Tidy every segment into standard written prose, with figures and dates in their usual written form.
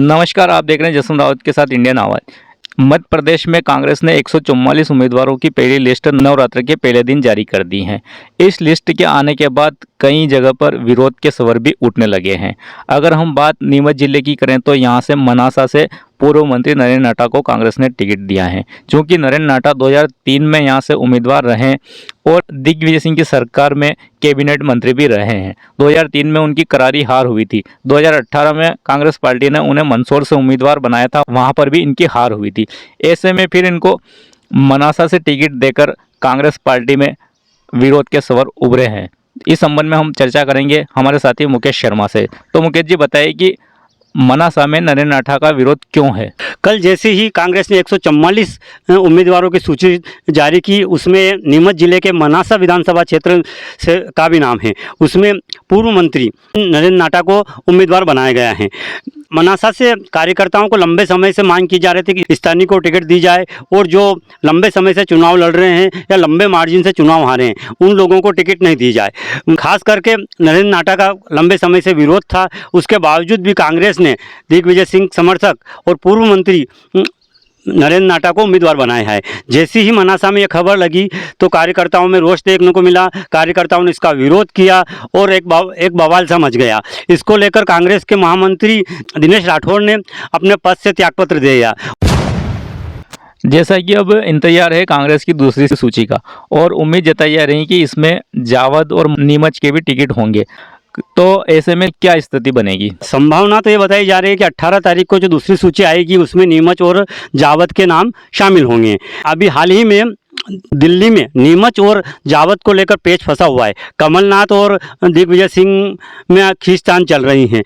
नमस्कार, आप देख रहे हैं जसवंत रावत के साथ इंडियन आवाज़। मध्य प्रदेश में कांग्रेस ने 144 उम्मीदवारों की पहली लिस्ट नवरात्र के पहले दिन जारी कर दी है। इस लिस्ट के आने के बाद कई जगह पर विरोध के स्वर भी उठने लगे हैं। अगर हम बात नीमच जिले की करें तो यहां से मनासा से पूर्व मंत्री नरेंद्र नाटा को कांग्रेस ने टिकट दिया है। चूँकि नरेंद्र नाटा 2003 में यहां से उम्मीदवार रहे और दिग्विजय सिंह की सरकार में कैबिनेट मंत्री भी रहे हैं। 2003 में उनकी करारी हार हुई थी। 2018 में कांग्रेस पार्टी ने उन्हें मंदसौर से उम्मीदवार बनाया था, वहां पर भी इनकी हार हुई थी। ऐसे में फिर इनको मनासा से टिकट देकर कांग्रेस पार्टी में विरोध के स्वर उभरे हैं। इस संबंध में हम चर्चा करेंगे हमारे साथी मुकेश शर्मा से। तो मुकेश जी बताइए कि मनासा में नरेंद्र नाटा का विरोध क्यों है? कल जैसे ही कांग्रेस ने 144 उम्मीदवारों की सूची जारी की, उसमें नीमच जिले के मनासा विधानसभा क्षेत्र से का भी नाम है। उसमें पूर्व मंत्री नरेंद्र नाटा को उम्मीदवार बनाया गया है। मनासा से कार्यकर्ताओं को लंबे समय से मांग की जा रही थी कि स्थानीय को टिकट दी जाए और जो लंबे समय से चुनाव लड़ रहे हैं या लंबे मार्जिन से चुनाव हारे हैं उन लोगों को टिकट नहीं दी जाए। खास करके नरेंद्र नाटा का लंबे समय से विरोध था। उसके बावजूद भी कांग्रेस ने दिग्विजय सिंह समर्थक और पूर्व मंत्री नरेंद्र नाटा को उम्मीदवार बनाया है। जैसे ही मनासा में यह खबर लगी तो कार्यकर्ताओं में रोष देखने को मिला। कार्यकर्ताओं ने इसका विरोध किया और एक बवाल सा मच गया। इसको लेकर कांग्रेस के महामंत्री दिनेश राठौर ने अपने पद से त्यागपत्र दे दिया। जैसा कि अब इंतजार है कांग्रेस की दूसरी सूची का और उम्मीद जताई जा रही है कि इसमें जावद और नीमच के भी टिकट होंगे। तो ऐसे में क्या स्थिति बनेगी? संभावना तो ये बताई जा रही है कि 18 तारीख को जो दूसरी सूची आएगी उसमें नीमच और जावद के नाम शामिल होंगे। अभी हाल ही में दिल्ली में नीमच और जावद को लेकर पेच फंसा हुआ है। कमलनाथ और दिग्विजय सिंह में खींचतान चल रही है।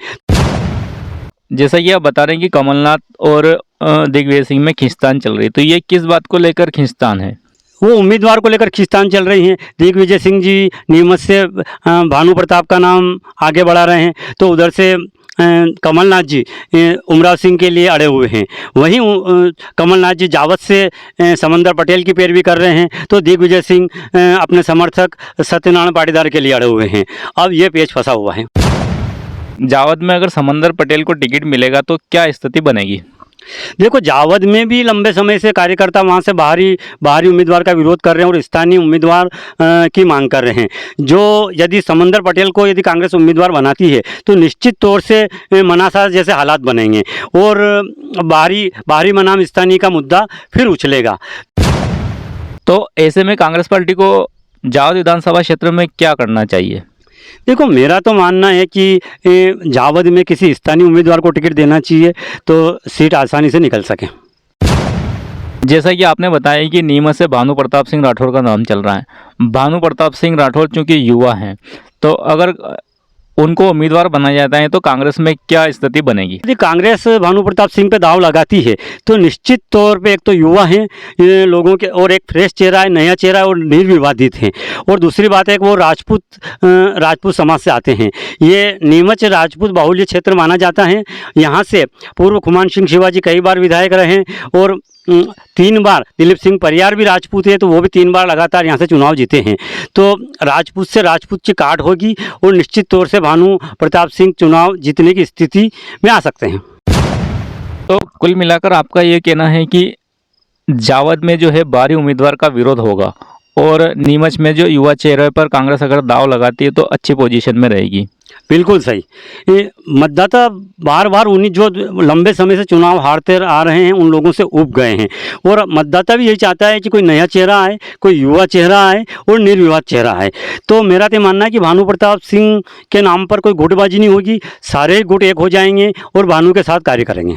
जैसा कि आप बता रहे हैं कि कमलनाथ और दिग्विजय सिंह में खींचतान चल रही है, तो ये किस बात को लेकर खींचतान है? वो उम्मीदवार को लेकर खींचतान चल रही है। दिग्विजय सिंह जी नीमच से भानु प्रताप का नाम आगे बढ़ा रहे हैं, तो उधर से कमलनाथ जी उमराव सिंह के लिए अड़े हुए हैं। वहीं कमलनाथ जी जावद से समंदर पटेल की पैरवी कर रहे हैं, तो दिग्विजय सिंह अपने समर्थक सत्यनारायण पाटीदार के लिए अड़े हुए हैं। अब ये पेच फंसा हुआ है। जावद में अगर समंदर पटेल को टिकट मिलेगा तो क्या स्थिति बनेगी? देखो, जावद में भी लंबे समय से कार्यकर्ता वहाँ से बाहरी उम्मीदवार का विरोध कर रहे हैं और स्थानीय उम्मीदवार की मांग कर रहे हैं। जो यदि समंदर पटेल को यदि कांग्रेस उम्मीदवार बनाती है तो निश्चित तौर से मनासा जैसे हालात बनेंगे और बाहरी बनाम स्थानीय का मुद्दा फिर उछलेगा। तो ऐसे में कांग्रेस पार्टी को जावद विधानसभा क्षेत्र में क्या करना चाहिए? देखो, मेरा तो मानना है कि जावद में किसी स्थानीय उम्मीदवार को टिकट देना चाहिए तो सीट आसानी से निकल सके। जैसा कि आपने बताया कि नीमच से भानु प्रताप सिंह राठौर का नाम चल रहा है। भानु प्रताप सिंह राठौर चूँकि युवा हैं, तो अगर उनको उम्मीदवार बनाया जाता है तो कांग्रेस में क्या स्थिति बनेगी? यदि कांग्रेस भानु प्रताप सिंह पे दाव लगाती है तो निश्चित तौर पे एक तो युवा हैं ये लोगों के, और एक फ्रेश चेहरा है, नया चेहरा है और निर्विवादित हैं। और दूसरी बात है कि वो राजपूत समाज से आते हैं। ये नीमच राजपूत बाहुल्य क्षेत्र माना जाता है। यहाँ से पूर्व खुमान सिंह शिवाजी कई बार विधायक रहे और 3 बार दिलीप सिंह परियार भी राजपूत है, तो वो भी 3 बार लगातार यहाँ से चुनाव जीते हैं। तो राजपूत से राजपूत की काट होगी और निश्चित तौर से भानु प्रताप सिंह चुनाव जीतने की स्थिति में आ सकते हैं। तो कुल मिलाकर आपका ये कहना है कि जावद में जो है बाहरी उम्मीदवार का विरोध होगा और नीमच में जो युवा चेहरे पर कांग्रेस अगर दाव लगाती है तो अच्छी पोजीशन में रहेगी। बिल्कुल सही। ये मतदाता बार बार उन्हीं जो लंबे समय से चुनाव हारते आ रहे हैं उन लोगों से उब गए हैं और मतदाता भी यही चाहता है कि कोई नया चेहरा आए, कोई युवा चेहरा आए और निर्विवाद चेहरा आए। तो मेरा तो मानना है कि भानु प्रताप सिंह के नाम पर कोई गुटबाजी नहीं होगी, सारे गुट एक हो जाएंगे और भानु के साथ कार्य करेंगे।